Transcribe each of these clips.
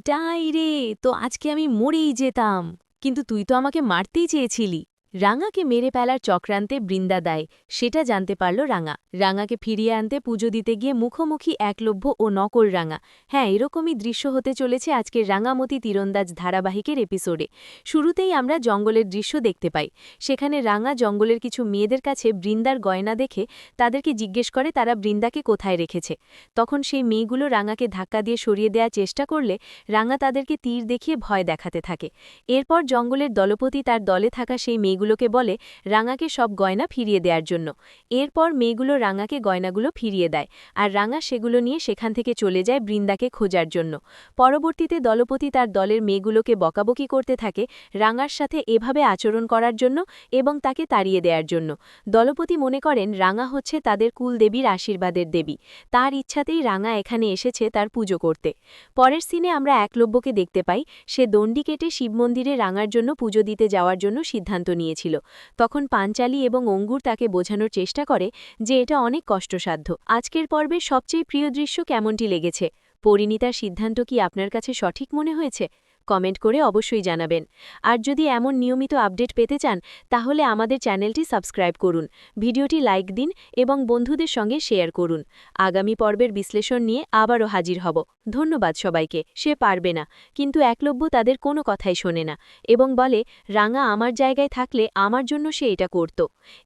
এটাই রে, তো আজকে আমি মরেই যেতাম। কিন্তু তুই তো আমাকে মারতেই চেয়েছিলি। রাঙাকে মেরে ফেলার চক্রান্তে বৃন্দা দেয়, সেটা জানতে পারল রাঙা। রাঙাকে ফিরিয়ে আনতে পুজো দিতে গিয়ে মুখোমুখি একলব্য ও নকল রাঙা। হ্যাঁ, এরকমই দৃশ্য হতে চলেছে আজকের রাঙামতি তীরন্দাজ ধারাবাহিকের এপিসোডে। শুরুতেই আমরা জঙ্গলের দৃশ্য দেখতে পাই। সেখানে রাঙা জঙ্গলের কিছু মেয়েদের কাছে বৃন্দার গয়না দেখে তাদেরকে জিজ্ঞেস করে তারা বৃন্দাকে কোথায় রেখেছে। তখন সেই মেয়েগুলো রাঙাকে ধাক্কা দিয়ে সরিয়ে দেওয়ার চেষ্টা করলে রাঙা তাদেরকে তীর দেখিয়ে ভয় দেখাতে থাকে। এরপর জঙ্গলের দলপতি তার দলে থাকা সেই মেয়েগুলোকে বলে রাঙাকে সব গয়না ফিরিয়ে দেওয়ার জন্য। এরপর মেয়েগুলো রাঙাকে গয়নাগুলো ফিরিয়ে দেয়, আর রাঙা সেগুলো নিয়ে সেখান থেকে চলে যায় বৃন্দাকে খোঁজার জন্য। পরবর্তীতে দলপতি তার দলের মেয়েগুলোকে বকাবকি করতে থাকে রাঙার সাথে এভাবে আচরণ করার জন্য এবং তাকে তাড়িয়ে দেওয়ার জন্য। দলপতি মনে করেন রাঙা হচ্ছে তাদের কুলদেবীর আশীর্বাদের দেবী, তার ইচ্ছাতেই রাঙা এখানে এসেছে তার পুজো করতে। পরের সিনে আমরা একলব্যকে দেখতে পাই, সে দণ্ডি কেটে শিবমন্দিরে রাঙার জন্য পুজো দিতে যাওয়ার জন্য সিদ্ধান্ত নিয়েছিল। তখন পাঞ্চালী এবং অঙ্গুর তাকে বোঝানোর চেষ্টা করে যে এটা অনেক কষ্টসাধ্য। আজকের পর্বের সবচেয়ে প্রিয় দৃশ্য কেমনটি লেগেছে? পরিণীতার সিদ্ধান্ত কি আপনার কাছে সঠিক মনে হয়েছে? কমেন্ট করে অবশ্যই জানাবেন। আর যদি এমন নিয়মিত আপডেট পেতে চান তাহলে আমাদের চ্যানেলটি সাবস্ক্রাইব করুন, ভিডিওটি লাইক দিন এবং বন্ধুদের সঙ্গে শেয়ার করুন। আগামী পর্বের বিশ্লেষণ নিয়ে আবারও হাজির হব। ধন্যবাদ সবাইকে। সে পারবে না, কিন্তু একলব্য তাদের কোনো কথাই শোনে না এবং বলে রাঙা আমার জায়গায় থাকলে আমার জন্য সে এটা করত।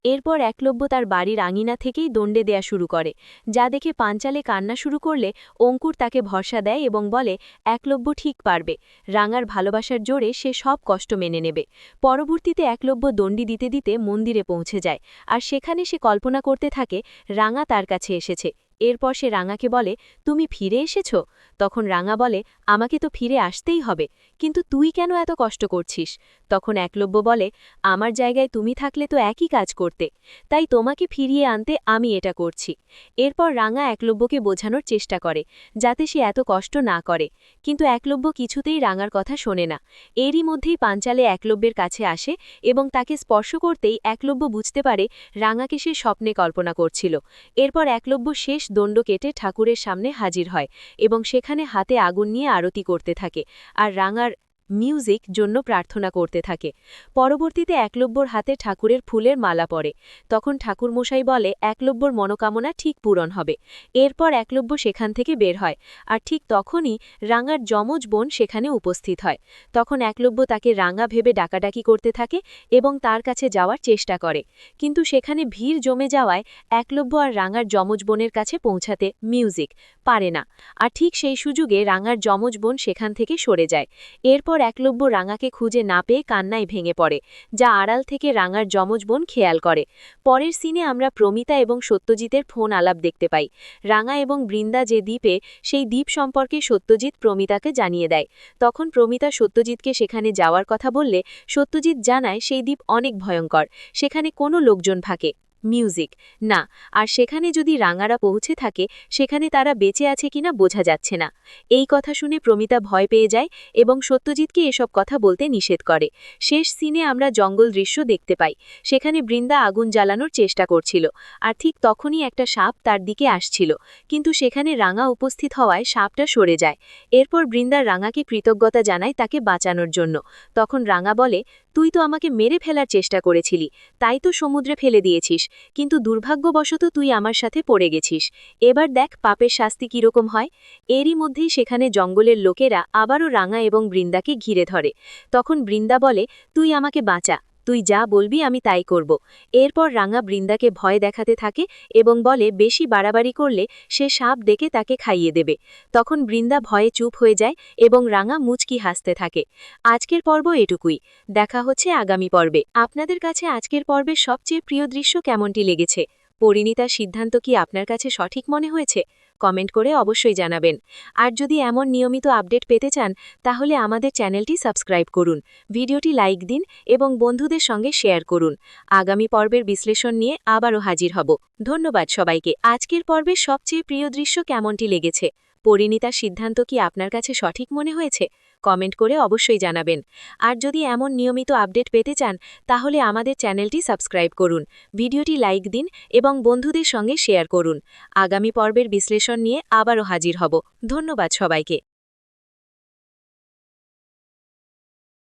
এরপর একলব্য তার বাড়ির আঙিনা থেকেই দণ্ডে দেয়া শুরু করে, যা দেখে পাঞ্চালে কান্না শুরু করলে অঙ্কুর তাকে ভরসা দেয় এবং বলে একলব্য ঠিক পারবে, রাঙার ভালোবাসার জোরে সে সব কষ্ট মেনে নেবে। পরবর্তীতে একলব্য দণ্ডি দিতে দিতে মন্দিরে পৌঁছে যায়, আর সেখানে সে কল্পনা করতে থাকে রাঙা তার কাছে এসেছে। এরপর সে রাঙাকে বলে তুমি ফিরে এসেছ? তখন রাঙা বলে আমাকে তো ফিরে আসতেই হবে, কিন্তু তুই কেন এত কষ্ট করছিস? তখন একলব্য বলে আমার জায়গায় তুমি থাকলে তো একই কাজ করতে, তাই তোমাকে ফিরিয়ে আনতে আমি এটা করছি। এরপর রাঙা একলব্যকে বোঝানোর চেষ্টা করে যাতে সে এত কষ্ট না করে, কিন্তু একলব্য কিছুতেই রাঙার কথা শোনে না। এরই মধ্যেই পাঞ্চালে একলব্যের কাছে আসে এবং তাকে স্পর্শ করতেই একলব্য বুঝতে পারে রাঙাকে সে স্বপ্নে কল্পনা করছিল। এরপর একলব্য শেষ দণ্ড কেটে ঠাকুরের সামনে হাজির হয় এবং সেখানে হাতে আগুন নিয়ে আরতি করতে থাকে আর রাঙার মিউজিক জন্য প্রার্থনা করতে থাকে। পরবর্তীতে একলব্যর হাতে ঠাকুরের ফুলের মালা পড়ে। তখন ঠাকুরমশাই বলে একলব্যর মনোকামনা ঠিক পূরণ হবে। এরপর একলব্য সেখান থেকে বের হয়, আর ঠিক তখনই রাঙার যমজ বোন সেখানে উপস্থিত হয়। তখন একলব্য তাকে রাঙা ভেবে ডাকাডাকি করতে থাকে এবং তার কাছে যাওয়ার চেষ্টা করে, কিন্তু সেখানে ভিড় জমে যাওয়ায় একলব্য আর রাঙার যমজ বোনের কাছে পৌঁছাতে মিউজিক পারে না। আর ঠিক সেই সুযোগে রাঙার যমজ বোন সেখান থেকে সরে যায়। এরপর একলব্য রাঙাকে খুঁজে না পেয়ে কান্নায় ভেঙে পড়ে, যা আড়াল থেকে রাঙার যমজ বোন খেয়াল করে। পরের সিনে আমরা প্রমিতা এবং সত্যজিতের ফোন আলাপ দেখতে পাই। রাঙা এবং বৃন্দা যে দ্বীপে, সেই দ্বীপ সম্পর্কে সত্যজিৎ প্রমিতাকে জানিয়ে দেয়। তখন প্রমিতা সত্যজিৎকে সেখানে যাওয়ার কথা বললে সত্যজিৎ জানায় সেই দ্বীপ অনেক ভয়ঙ্কর, সেখানে কোনো লোকজন থাকে মিউজিক না, আর সেখানে যদি রাঙারা পৌঁছে থাকে সেখানে তারা বেঁচে আছে কিনা বোঝা যাচ্ছে না। এই কথা শুনে প্রমিতা ভয় পেয়ে যায় এবং সত্যজিৎকে এসব কথা বলতে নিষেধ করে। শেষ সিনে আমরা জঙ্গল দৃশ্য দেখতে পাই। সেখানে বৃন্দা আগুন জ্বালানোর চেষ্টা করছিল, আর ঠিক তখনই একটা সাপ তার দিকে আসছিল, কিন্তু সেখানে রাঙা উপস্থিত হওয়ায় সাপটা সরে যায়। এরপর বৃন্দার রাঙাকে কৃতজ্ঞতা জানায় তাকে বাঁচানোর জন্য। তখন রাঙা বলে তুই তো আমাকে মেরে ফেলার চেষ্টা করেছিলি, তাই তো সমুদ্রে ফেলে দিয়েছিস, কিন্তু দুর্ভাগ্যবশত তুই আমার সাথে পড়ে গেছিস। এবার দেখ পাপের শাস্তি কিরকম হয়। এরই মধ্যেই সেখানে জঙ্গলের লোকেরা আবারও রাঙা এবং বৃন্দাকে ঘিরে ধরে। তখন বৃন্দা বলে তুই আমাকে বাঁচা, তুই যা বলবি আমি তাই করব। এরপর রাঙা বৃন্দাকে ভয় দেখাতে থাকে এবং বলে বেশি বাড়াবাড়ি করলে সে সাপ ডেকে তাকে খাইয়ে দেবে। তখন বৃন্দা ভয়ে চুপ হয়ে যায় এবং রাঙা মুচকি হাসতে থাকে। আজকের পর্ব এটুকুই, দেখা হচ্ছে আগামী পর্বে। আপনাদের কাছে আজকের পর্বের সবচেয়ে প্রিয় দৃশ্য কেমনটি লেগেছে? পরিণীতার সিদ্ধান্ত কি আপনার কাছে সঠিক মনে হয়েছে? কমেন্ট করে অবশ্যই জানাবেন। আর যদি এমন নিয়মিত আপডেট পেতে চান তাহলে আমাদের চ্যানেলটি সাবস্ক্রাইব করুন, ভিডিওটি লাইক দিন এবং বন্ধুদের সঙ্গে শেয়ার করুন। আগামী পর্বের বিশ্লেষণ নিয়ে আবারও হাজির হব। ধন্যবাদ সবাইকে। আজকের পর্বের সবচেয়ে প্রিয় দৃশ্য কেমনটি লেগেছে? পরিণীতার সিদ্ধান্ত কি আপনার কাছে সঠিক মনে হয়েছে? কমেন্ট করে অবশ্যই জানাবেন। আর যদি এমন নিয়মিত আপডেট পেতে চান তাহলে আমাদের চ্যানেলটি সাবস্ক্রাইব করুন, ভিডিওটি লাইক দিন এবং বন্ধুদের সঙ্গে শেয়ার করুন। আগামী পর্বের বিশ্লেষণ নিয়ে আবারও হাজির হব। ধন্যবাদ সবাইকে।